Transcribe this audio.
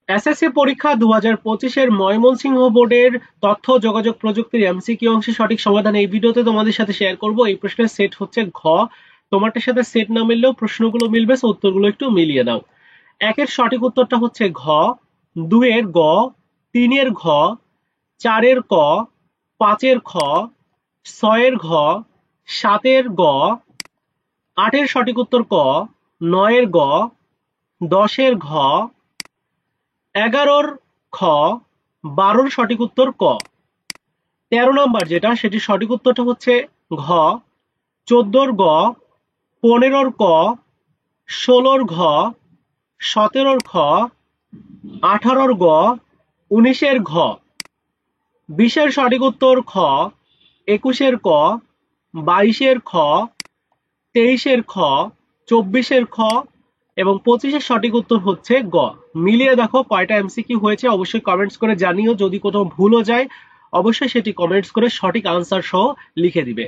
SSC পরীক্ষা 2025 ময়মনসিংহ বোর্ডের তথ্য যোগাযোগ প্রযুক্তির এমসিকিউ অংশে সঠিক সমাধান এই ভিডিওতে তোমাদের সাথে শেয়ার করব। এই প্রশ্নের সেট হচ্ছে ঘ। তোমারটার সাথে সেট না মিললেও প্রশ্নগুলো মিলবে, সো উত্তরগুলো একটু মিলিয়ে নাও। একের সঠিক উত্তরটা হচ্ছে ঘ, দুইয়ের গ, তিনের ঘ, চারের ক, পাঁচের খ, ছয়ের ঘ, সাতের গ, আটের সঠিক উত্তর ক, নয়ের গ, দশের ঘ, 11-র খ, 12-র সঠিক উত্তর ক। 13 নাম্বার যেটা, সেটির সঠিক উত্তরটা হচ্ছে ঘ, 14-র গ, 15-র ক, 16-র ঘ, 17-র খ, 18-র গ, 19-এর ঘ। 20-এর সঠিক উত্তর খ, 21-এর ক, 22-এর খ, 23-এর খ, 24-এর খ এবং 25-এর সঠিক উত্তর হচ্ছে গ। মিলিয়ে দেখো কয়টা এমসিকিউ হয়েছে, অবশ্যই কমেন্টস করে জানিও। যদি কোথাও ভুলও যায় অবশ্যই সেটি কমেন্টস করে সঠিক আনসার সহ লিখে দিবে।